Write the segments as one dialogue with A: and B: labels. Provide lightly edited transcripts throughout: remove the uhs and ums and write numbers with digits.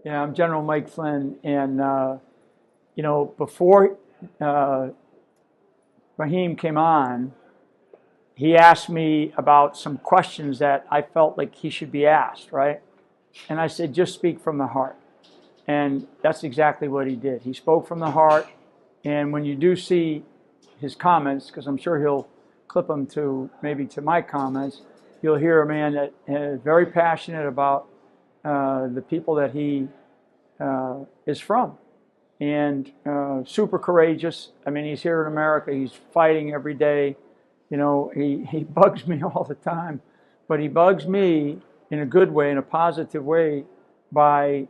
A: Yeah, I'm General Mike Flynn, and before Raheem came on, he asked me about some questions that I felt like he should be asked, right? And I said, just speak from the heart. And that's exactly what he did. He spoke from the heart, and when you do see his comments, because I'm sure he'll clip them to maybe to my comments, you'll hear a man that is very passionate about the people that he is from, and super courageous. I mean, he's here in America. He's fighting every day. He bugs me all the time, but he bugs me in a good way, in a positive way, by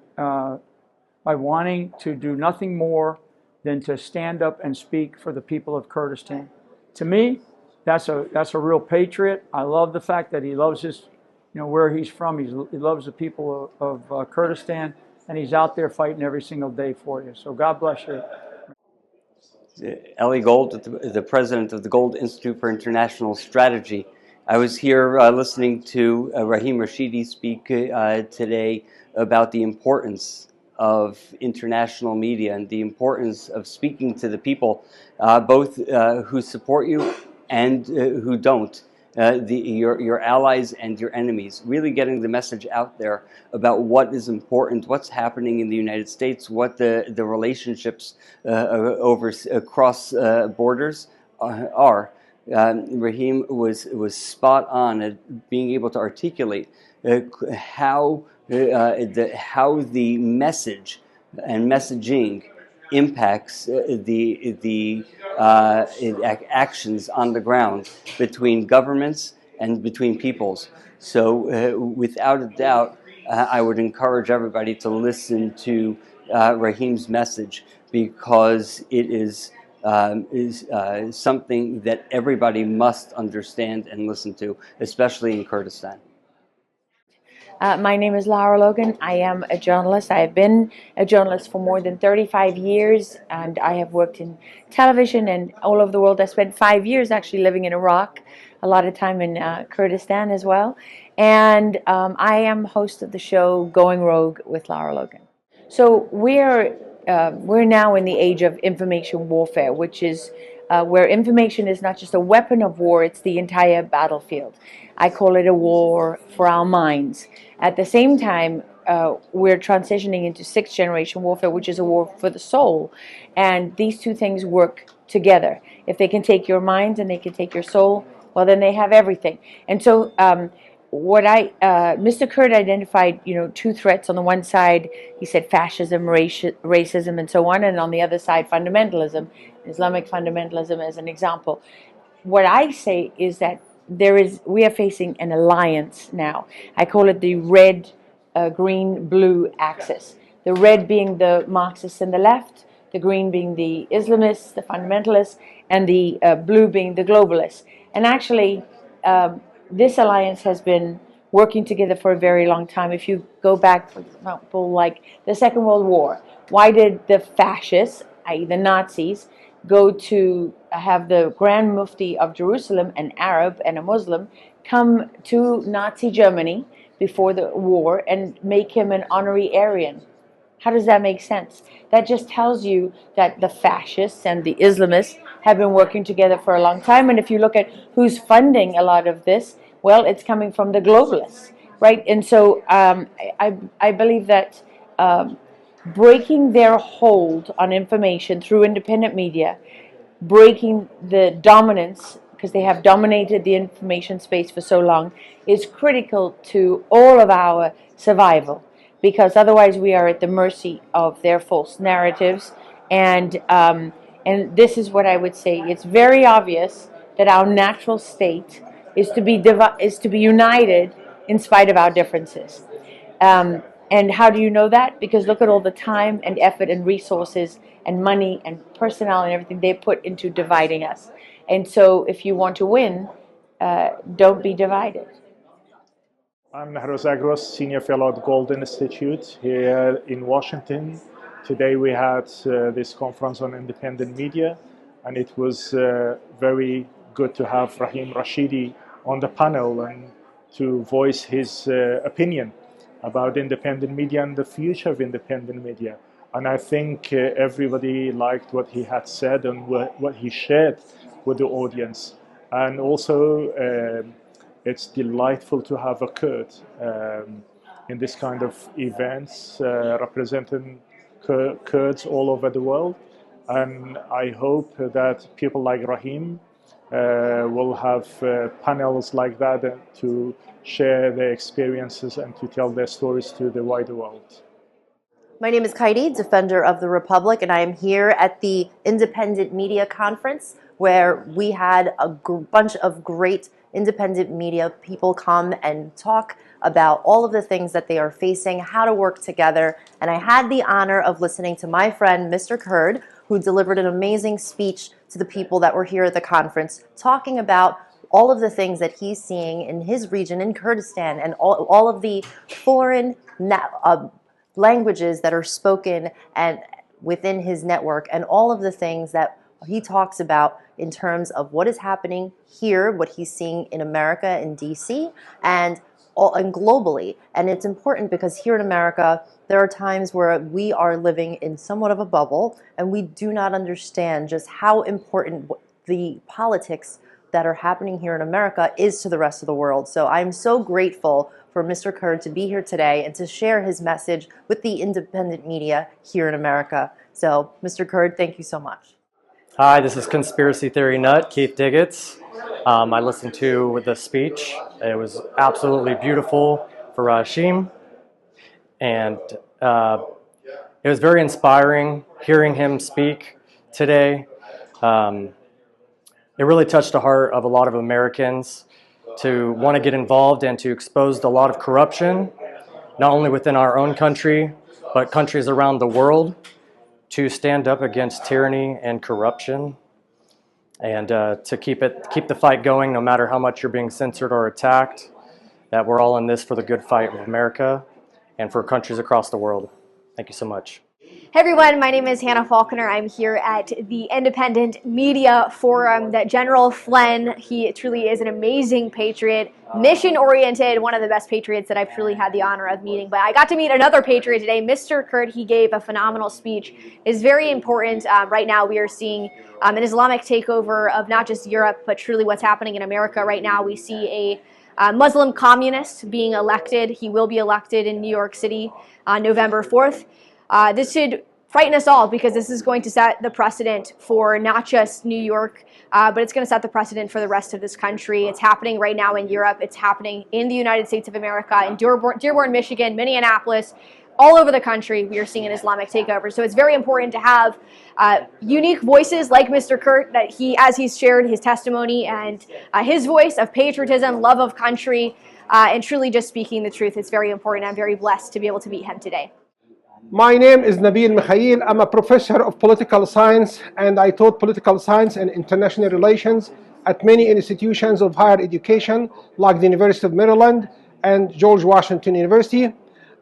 A: wanting to do nothing more than to stand up and speak for the people of Kurdistan. To me, that's a real patriot. I love the fact that he loves where he's from. He loves the people of Kurdistan, and he's out there fighting every single day for you. So God bless you.
B: Ellie Gold, the president of the Gold Institute for International Strategy. I was here listening to Rahim Rashidi speak today about the importance of international media and the importance of speaking to the people, both who support you and who don't. Your allies and your enemies, really getting the message out there about what is important, what's happening in the United States, what the relationships across borders are. Rahim was spot on at being able to articulate how the message and messaging impacts the actions on the ground between governments and between peoples. So without a doubt, I would encourage everybody to listen to Rahim's message, because it is something that everybody must understand and listen to, especially in Kurdistan.
C: My name is Laura Logan. I am a journalist. I have been a journalist for more than 35 years, and I have worked in television and all over the world. I spent 5 years actually living in Iraq, a lot of time in Kurdistan as well. And I am host of the show Going Rogue with Laura Logan. So we're now in the age of information warfare, which is where information is not just a weapon of war, it's the entire battlefield. I call it a war for our minds. At the same time, we're transitioning into sixth generation warfare, which is a war for the soul. And these two things work together. If they can take your mind and they can take your soul, well, then they have everything. And so Mr. Kurd identified, two threats. On the one side, he said fascism, racism, and so on, and on the other side, fundamentalism, Islamic fundamentalism as an example. What I say is that we are facing an alliance now. I call it the red, green, blue axis. The red being the Marxists and the left, the green being the Islamists, the fundamentalists, and the blue being the globalists. And actually, this alliance has been working together for a very long time. If you go back, for example, like the Second World War, why did the fascists, i.e. the Nazis, go to have the Grand Mufti of Jerusalem, an Arab and a Muslim, come to Nazi Germany before the war and make him an honorary Aryan? How does that make sense? That just tells you that the fascists and the Islamists have been working together for a long time. And if you look at who's funding a lot of this, well, it's coming from the globalists, right? And so I believe that breaking their hold on information through independent media, breaking the dominance, because they have dominated the information space for so long, is critical to all of our survival. Because otherwise we are at the mercy of their false narratives. And this is what I would say. It's very obvious that our natural state is to be united in spite of our differences. And how do you know that? Because look at all the time and effort and resources and money and personnel and everything they put into dividing us. And so if you want to win, don't be divided.
D: I'm Nahro Zagros, Senior Fellow at Gold Institute here in Washington. Today we had this conference on independent media, and it was very good to have Rahim Rashidi on the panel and to voice his opinion. about independent media and the future of independent media. And I think everybody liked what he had said and what he shared with the audience. And also, it's delightful to have a Kurd in this kind of events representing Kurds all over the world. And I hope that people like Rahim will have panels like that to share their experiences and to tell their stories to the wider world.
E: My name is Kaidi, Defender of the Republic, and I am here at the Independent Media Conference, where we had a bunch of great independent media people come and talk about all of the things that they are facing, how to work together. And I had the honor of listening to my friend, Mr. Kurd, who delivered an amazing speech to the people that were here at the conference, talking about all of the things that he's seeing in his region, in Kurdistan, and all of the foreign languages that are spoken and within his network, and all of the things that he talks about in terms of what is happening here, what he's seeing in America, in DC, and globally. And it's important because here in America, there are times where we are living in somewhat of a bubble, and we do not understand just how important the politics that are happening here in America is to the rest of the world. So I'm so grateful for Mr. Kurd to be here today and to share his message with the independent media here in America. So, Mr. Kurd, thank you so much.
F: Hi, this is Conspiracy Theory Nut, Keith Diggets. I listened to the speech. It was absolutely beautiful for Rashim. And it was very inspiring hearing him speak today. It really touched the heart of a lot of Americans to want to get involved and to expose a lot of corruption, not only within our own country, but countries around the world, to stand up against tyranny and corruption, and to keep the fight going no matter how much you're being censored or attacked, that we're all in this for the good fight of America and for countries across the world. Thank you so much.
G: Hey everyone, my name is Hannah Faulkner. I'm here at the Independent Media Forum. That General Flynn, he truly is an amazing patriot, mission-oriented, one of the best patriots that I've truly had the honor of meeting. But I got to meet another patriot today, Mr. Kurd. He gave a phenomenal speech. It's very important. Right now we are seeing an Islamic takeover of not just Europe, but truly what's happening in America right now. We see a Muslim communist being elected. He will be elected in New York City on November 4th. This should frighten us all because this is going to set the precedent for not just New York, but it's going to set the precedent for the rest of this country. It's happening right now in Europe. It's happening in the United States of America, in Dearborn, Michigan, Minneapolis, all over the country. We are seeing an Islamic takeover. So it's very important to have unique voices like Mr. Kurd, that as he's shared his testimony and his voice of patriotism, love of country, and truly just speaking the truth. It's very important. I'm very blessed to be able to meet him today.
H: My name is Nabil Mikhail. I'm a professor of political science, and I taught political science and international relations at many institutions of higher education, like the University of Maryland and George Washington University.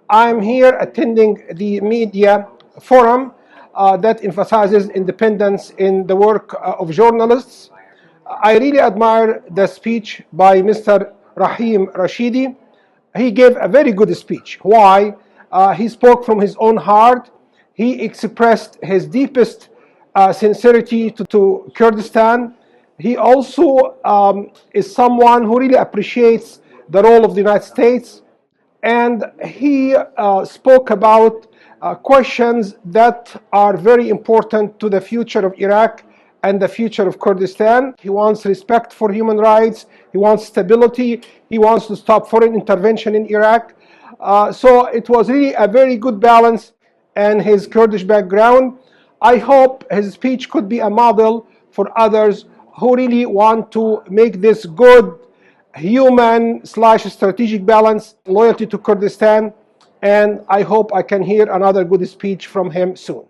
H: I'm here attending the media forum that emphasizes independence in the work of journalists. I really admire the speech by Mr. Rahim Rashidi. He gave a very good speech. Why? He spoke from his own heart. He expressed his deepest sincerity to Kurdistan. He also is someone who really appreciates the role of the United States. And he spoke about questions that are very important to the future of Iraq and the future of Kurdistan. He wants respect for human rights. He wants stability. He wants to stop foreign intervention in Iraq. So it was really a very good balance, and his Kurdish background. I hope his speech could be a model for others who really want to make this good human/strategic balance, loyalty to Kurdistan, and I hope I can hear another good speech from him soon.